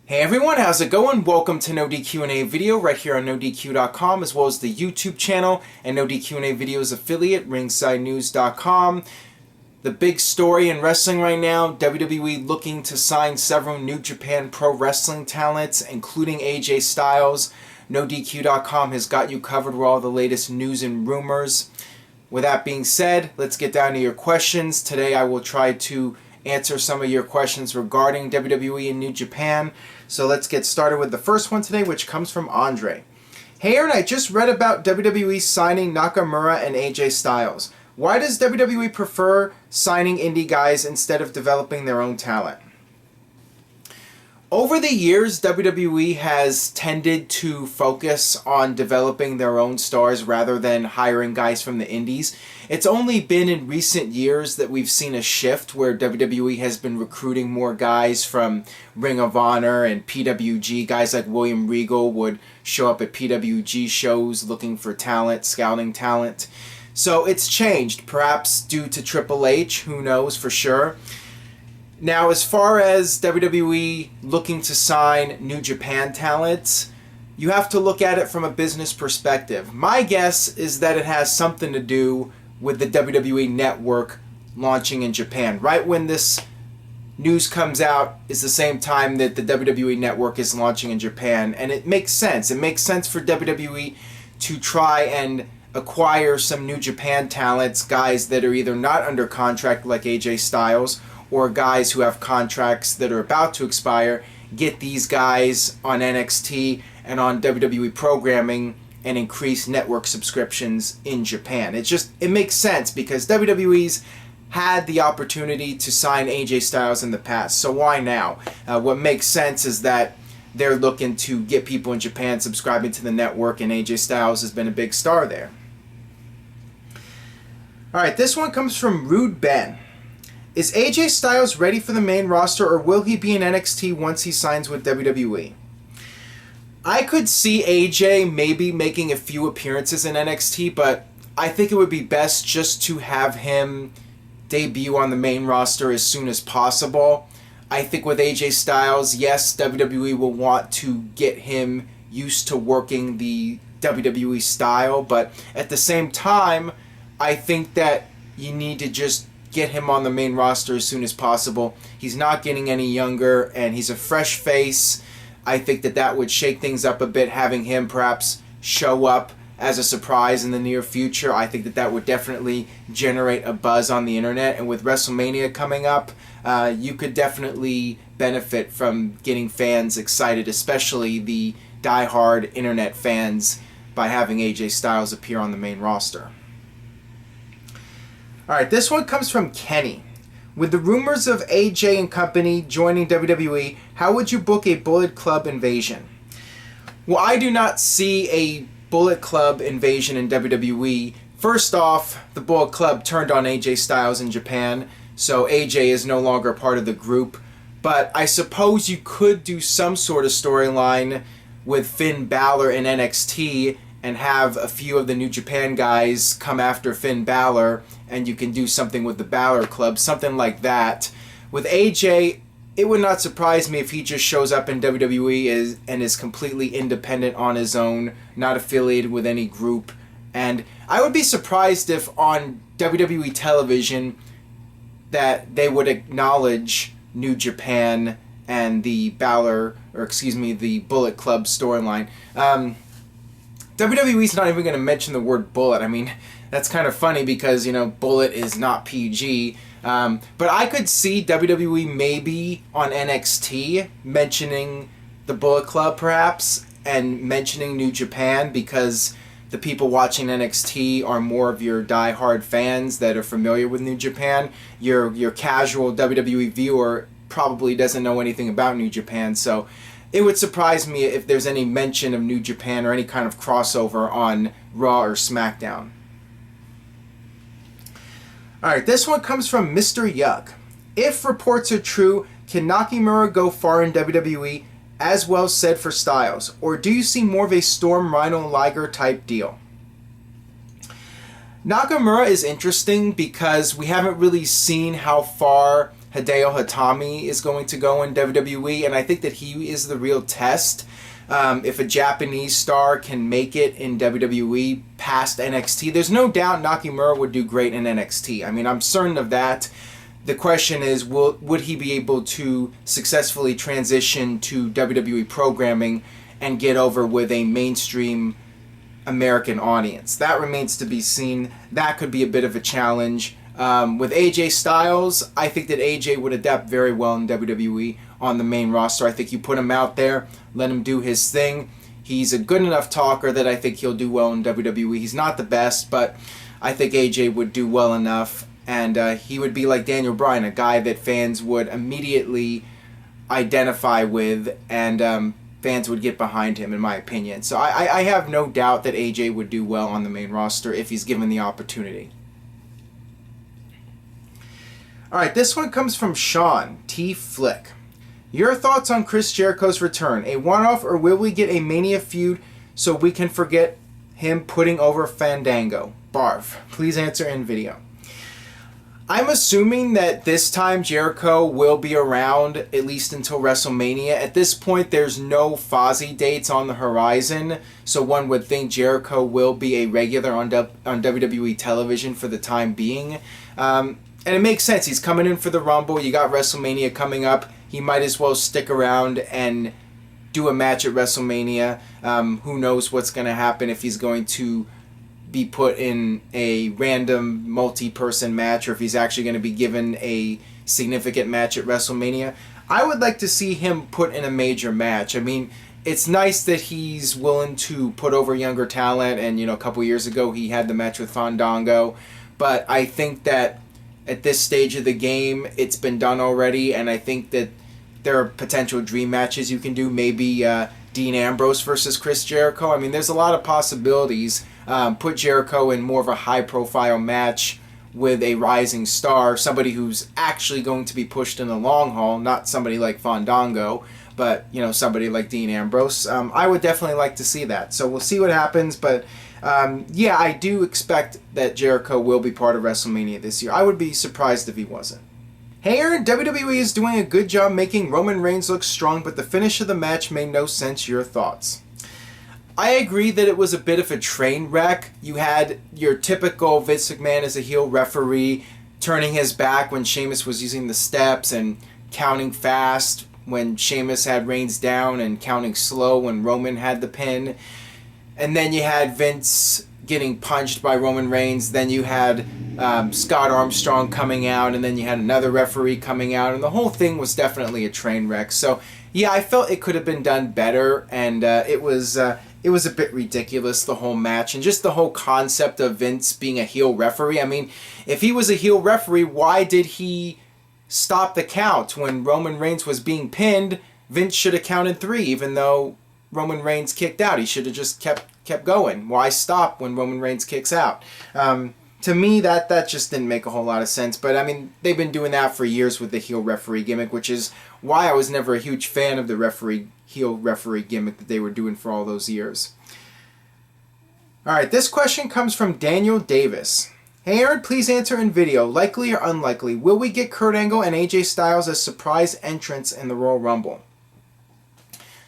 Hey everyone, how's it going? Welcome to NoDQ&A video right here on NoDQ.com, as well as the YouTube channel and NoDQ&A videos affiliate, ringsidenews.com. The big story in wrestling right now, WWE looking to sign several New Japan Pro Wrestling talents, including AJ Styles. NoDQ.com has got you covered with all the latest news and rumors. With that being said, let's get down to your questions. Today I will try to answer some of your questions regarding WWE and New Japan. So let's get started with the first one today, which comes from Andre. Hey Aaron, I just read about WWE signing Nakamura and AJ Styles. Why does WWE prefer signing indie guys instead of developing their own talent? Over the years, WWE has tended to focus on developing their own stars rather than hiring guys from the indies. It's only been in recent years that we've seen a shift where WWE has been recruiting more guys from Ring of Honor and PWG. Guys like William Regal would show up at PWG shows looking for talent, scouting talent. So it's changed, perhaps due to Triple H, who knows for sure. Now, as far as WWE looking to sign New Japan talent, you have to look at it from a business perspective. My guess is that it has something to do with the WWE network launching in Japan. Right when this news comes out is the same time that the WWE network is launching in Japan, and it makes sense. It makes sense for WWE to try and acquire some New Japan talents, guys that are either not under contract like AJ Styles, or guys who have contracts that are about to expire, get these guys on NXT and on WWE programming and increase network subscriptions in Japan. It makes sense because WWE's had the opportunity to sign AJ Styles in the past, so why now? What makes sense is that they're looking to get people in Japan subscribing to the network, and AJ Styles has been a big star there. Alright, this one comes from Rude Ben. Is AJ Styles ready for the main roster, or will he be in NXT once he signs with WWE? I could see AJ maybe making a few appearances in NXT, but I think it would be best just to have him debut on the main roster as soon as possible. I think with AJ Styles, yes, WWE will want to get him used to working the WWE style, but at the same time, I think that you need to just get him on the main roster as soon as possible. He's not getting any younger, and he's a fresh face. I think that would shake things up a bit, having him perhaps show up as a surprise in the near future. I think that would definitely generate a buzz on the internet, and with WrestleMania coming up, you could definitely benefit from getting fans excited, especially the die-hard internet fans, by having AJ Styles appear on the main roster. Alright, this one comes from Kenny. With the rumors of AJ and company joining WWE, how would you book a Bullet Club invasion? Well, I do not see a Bullet Club invasion in WWE. First off, the Bullet Club turned on AJ Styles in Japan, so AJ is no longer part of the group. But I suppose you could do some sort of storyline with Finn Balor in NXT and have a few of the New Japan guys come after Finn Balor, and you can do something with the Balor Club, something like that. With AJ, it would not surprise me if he just shows up in WWE and is completely independent on his own, not affiliated with any group. And I would be surprised if on WWE television that they would acknowledge New Japan and the the Bullet Club storyline. WWE's not even going to mention the word bullet. I mean, that's kind of funny because, bullet is not PG. But I could see WWE maybe on NXT mentioning the Bullet Club perhaps, and mentioning New Japan, because the people watching NXT are more of your die-hard fans that are familiar with New Japan. Your casual WWE viewer probably doesn't know anything about New Japan, so it would surprise me if there's any mention of New Japan or any kind of crossover on Raw or SmackDown. Alright, this one comes from Mr. Yuck. If reports are true, can Nakamura go far in WWE, as well said for Styles? Or do you see more of a Storm Rhino Liger type deal? Nakamura is interesting because we haven't really seen how far Hideo Itami is going to go in WWE, and I think that he is the real test. If a Japanese star can make it in WWE past NXT, there's no doubt Nakamura would do great in NXT. I mean, I'm certain of that. The question is, would he be able to successfully transition to WWE programming and get over with a mainstream American audience? That remains to be seen. That could be a bit of a challenge. With AJ Styles, I think that AJ would adapt very well in WWE on the main roster. I think you put him out there, let him do his thing. He's a good enough talker that I think he'll do well in WWE. He's not the best, but I think AJ would do well enough. And he would be like Daniel Bryan, a guy that fans would immediately identify with, and fans would get behind him, in my opinion. So I have no doubt that AJ would do well on the main roster if he's given the opportunity. Alright, this one comes from Sean T. Flick. Your thoughts on Chris Jericho's return? A one-off, or will we get a Mania feud so we can forget him putting over Fandango? Barf. Please answer in video. I'm assuming that this time Jericho will be around at least until WrestleMania. At this point, there's no Fozzy dates on the horizon, so one would think Jericho will be a regular on WWE television for the time being. And it makes sense. He's coming in for the Rumble. You got WrestleMania coming up. He might as well stick around and do a match at WrestleMania. Who knows what's going to happen if he's going to be put in a random multi-person match, or if he's actually going to be given a significant match at WrestleMania. I would like to see him put in a major match. I mean, it's nice that he's willing to put over younger talent, and a couple years ago he had the match with Fandango, but I think that at this stage of the game, it's been done already, and I think that there are potential dream matches you can do. Maybe Dean Ambrose versus Chris Jericho. I mean, there's a lot of possibilities. Put Jericho in more of a high-profile match with a rising star, somebody who's actually going to be pushed in the long haul, not somebody like Fandango, but somebody like Dean Ambrose. I would definitely like to see that. So we'll see what happens, but yeah, I do expect that Jericho will be part of WrestleMania this year. I would be surprised if he wasn't. Hey Aaron, WWE is doing a good job making Roman Reigns look strong, but the finish of the match made no sense. Your thoughts? I agree that it was a bit of a train wreck. You had your typical Vince McMahon as a heel referee turning his back when Sheamus was using the steps, and counting fast when Sheamus had Reigns down, and counting slow when Roman had the pin. And then you had Vince getting punched by Roman Reigns. Then you had Scott Armstrong coming out, and then you had another referee coming out, and the whole thing was definitely a train wreck. So yeah, I felt it could have been done better, and it was a bit ridiculous, the whole match, and just the whole concept of Vince being a heel referee. I mean, if he was a heel referee, why did he stop the count when Roman Reigns was being pinned? Vince should have counted 3, even though Roman Reigns kicked out. He should have just kept going. Why stop when Roman Reigns kicks out? To me, that just didn't make a whole lot of sense. But I mean, they've been doing that for years with the heel referee gimmick, which is why I was never a huge fan of the heel referee gimmick that they were doing for all those years. Alright, this question comes from Daniel Davis. Hey Aaron, please answer in video. Likely or unlikely, will we get Kurt Angle and AJ Styles as surprise entrants in the Royal Rumble?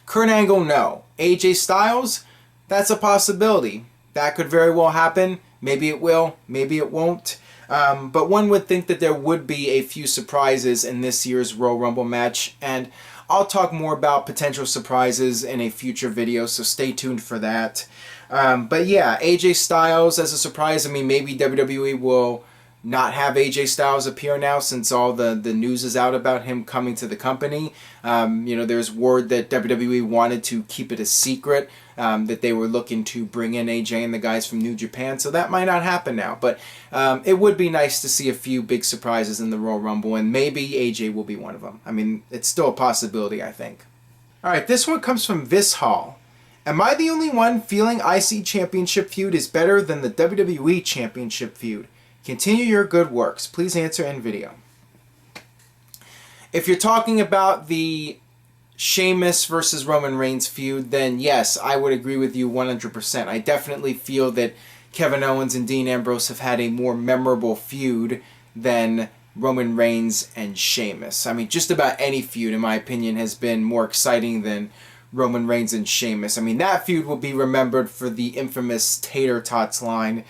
Kurt Angle, no. AJ Styles, that's a possibility. That could very well happen. Maybe it will, maybe it won't. But one would think that there would be a few surprises in this year's Royal Rumble match, and I'll talk more about potential surprises in a future video, so stay tuned for that. But yeah, AJ Styles as a surprise. I mean, maybe WWE will not have AJ Styles appear now, since all the news is out about him coming to the company. There's word that WWE wanted to keep it a secret, that they were looking to bring in AJ and the guys from New Japan, so that might not happen now. But it would be nice to see a few big surprises in the Royal Rumble, and maybe AJ will be one of them. I mean, it's still a possibility, I think. Alright, this one comes from Vis Hall. Am I the only one feeling IC Championship feud is better than the WWE Championship feud? Continue your good works. Please answer in video. If you're talking about the Sheamus versus Roman Reigns feud, then yes, I would agree with you 100%. I definitely feel that Kevin Owens and Dean Ambrose have had a more memorable feud than Roman Reigns and Sheamus. I mean, just about any feud, in my opinion, has been more exciting than Roman Reigns and Sheamus. I mean, that feud will be remembered for the infamous Tater Tots line.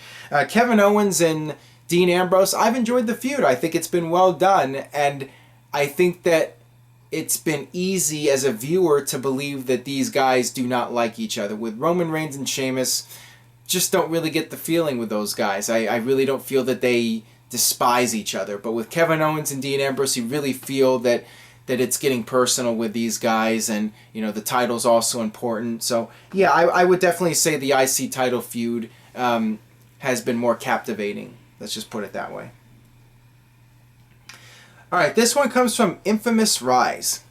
Kevin Owens and Dean Ambrose, I've enjoyed the feud. I think it's been well done, and I think that it's been easy as a viewer to believe that these guys do not like each other. With Roman Reigns and Sheamus, just don't really get the feeling with those guys. I really don't feel that they despise each other. But with Kevin Owens and Dean Ambrose, you really feel that it's getting personal with these guys, and you know the title's also important. So yeah, I would definitely say the IC title feud has been more captivating. Let's just put it that way. Alright, this one comes from Infamous Rise.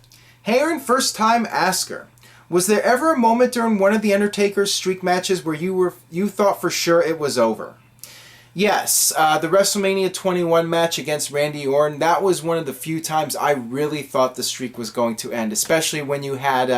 Hey Aaron, first time asker. Was there ever a moment during one of the Undertaker's streak matches where you thought for sure it was over? Yes, the WrestleMania 21 match against Randy Orton, that was one of the few times I really thought the streak was going to end, especially when you had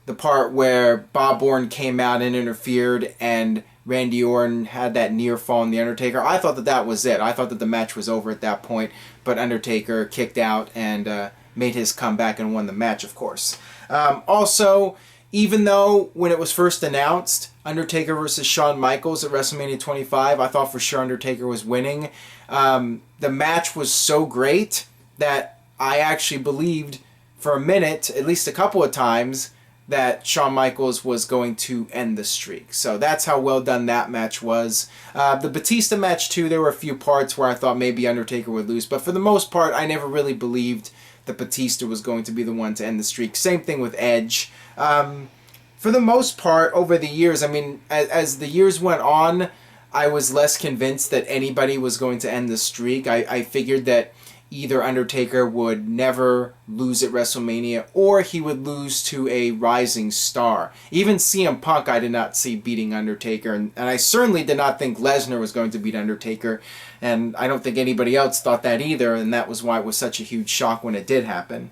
the part where Bob Orton came out and interfered and Randy Orton had that near fall on The Undertaker. I thought that was it. I thought that the match was over at that point, but Undertaker kicked out and made his comeback and won the match, of course. Also, even though when it was first announced, Undertaker versus Shawn Michaels at WrestleMania 25, I thought for sure Undertaker was winning. The match was so great that I actually believed for a minute, at least a couple of times, that Shawn Michaels was going to end the streak. So that's how well done that match was. The Batista match too, there were a few parts where I thought maybe Undertaker would lose, but for the most part, I never really believed that Batista was going to be the one to end the streak. Same thing with Edge. For the most part, over the years, I mean, as the years went on, I was less convinced that anybody was going to end the streak. I figured that either Undertaker would never lose at WrestleMania or he would lose to a rising star. Even CM Punk I did not see beating Undertaker, and I certainly did not think Lesnar was going to beat Undertaker, and I don't think anybody else thought that either, and that was why it was such a huge shock when it did happen.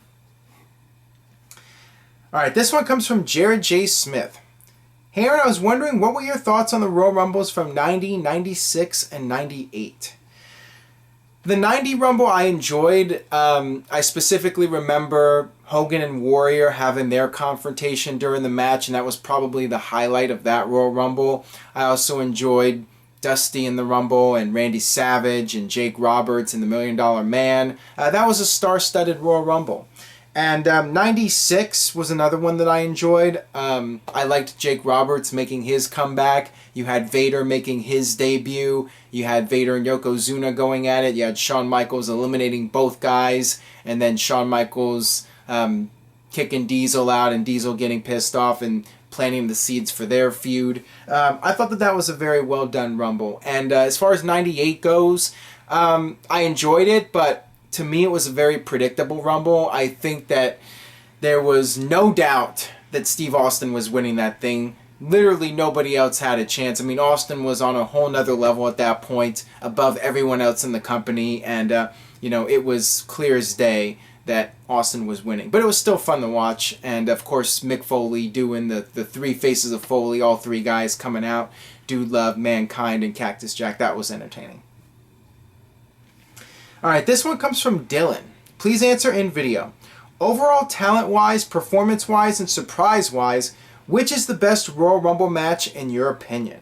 Alright, this one comes from Jared J. Smith. Hey Aaron, I was wondering what were your thoughts on the Royal Rumbles from 90, 96, and 98? The 90 Rumble I enjoyed. I specifically remember Hogan and Warrior having their confrontation during the match, and that was probably the highlight of that Royal Rumble. I also enjoyed Dusty in the Rumble, and Randy Savage, and Jake Roberts in the $1 Million Man. That was a star-studded Royal Rumble. And 96 was another one that I enjoyed. I liked Jake Roberts making his comeback. You had Vader making his debut. You had Vader and Yokozuna going at it. You had Shawn Michaels eliminating both guys. And then Shawn Michaels kicking Diesel out and Diesel getting pissed off and planting the seeds for their feud. I thought that was a very well done Rumble. And as far as 98 goes, I enjoyed it, but to me, it was a very predictable Rumble. I think that there was no doubt that Steve Austin was winning that thing. Literally nobody else had a chance. I mean, Austin was on a whole nother level at that point, above everyone else in the company, and it was clear as day that Austin was winning. But it was still fun to watch, and of course, Mick Foley doing the three faces of Foley, all three guys coming out, Dude Love, Mankind, and Cactus Jack. That was entertaining. Alright, this one comes from Dylan. Please answer in video. Overall, talent-wise, performance-wise, and surprise-wise, which is the best Royal Rumble match in your opinion?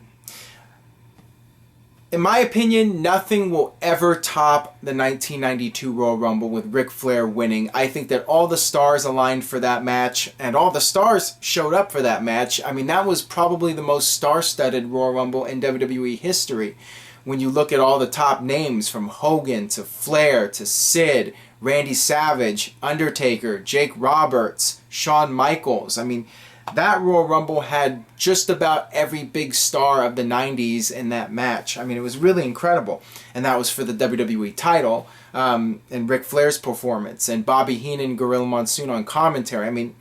In my opinion, nothing will ever top the 1992 Royal Rumble with Ric Flair winning. I think that all the stars aligned for that match, and all the stars showed up for that match. I mean, that was probably the most star-studded Royal Rumble in WWE history. When you look at all the top names, from Hogan to Flair to Sid, Randy Savage, Undertaker, Jake Roberts, Shawn Michaels. I mean, that Royal Rumble had just about every big star of the 90s in that match. I mean, it was really incredible. And that was for the WWE title, and Ric Flair's performance, and Bobby Heenan, Gorilla Monsoon on commentary. I mean,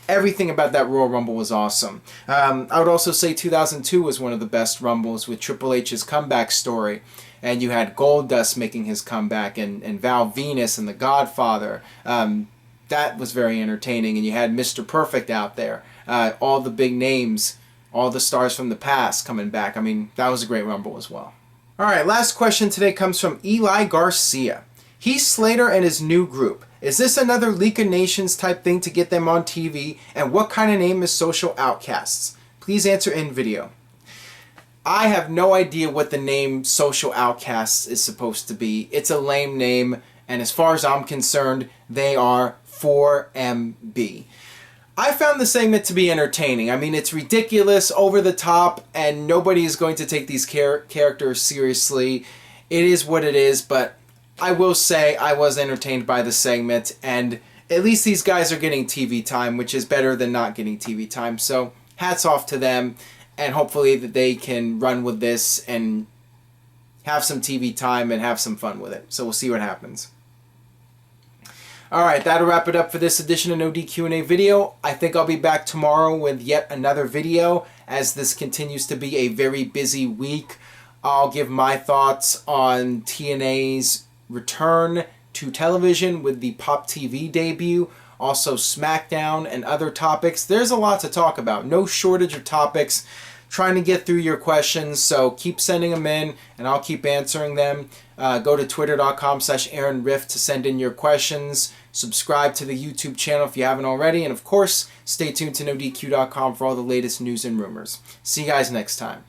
everything about that Royal Rumble was awesome. I would also say 2002 was one of the best Rumbles with Triple H's comeback story. And you had Goldust making his comeback, and Val Venus and The Godfather. That was very entertaining. And you had Mr. Perfect out there. All the big names, all the stars from the past coming back. I mean, that was a great Rumble as well. Alright, last question today comes from Eli Garcia. Heath Slater and his new group. Is this another League of Nations type thing to get them on TV? And what kind of name is Social Outcasts? Please answer in video. I have no idea what the name Social Outcasts is supposed to be. It's a lame name, and as far as I'm concerned, they are 4MB. I found the segment to be entertaining. I mean, it's ridiculous, over the top, and nobody is going to take these characters seriously. It is what it is, but I will say I was entertained by the segment, and at least these guys are getting TV time, which is better than not getting TV time. So hats off to them, and hopefully that they can run with this and have some TV time and have some fun with it. So we'll see what happens. Alright, that'll wrap it up for this edition of NoDQ&A video. I think I'll be back tomorrow with yet another video, as this continues to be a very busy week. I'll give my thoughts on TNA's return to television with the Pop TV debut, also SmackDown and other topics. There's a lot to talk about. No shortage of topics. Trying to get through your questions, so keep sending them in and I'll keep answering them. Go to twitter.com/AaronRiff to send in your questions. Subscribe to the YouTube channel if you haven't already, and of course, stay tuned to NoDQ.com for all the latest news and rumors. See you guys next time.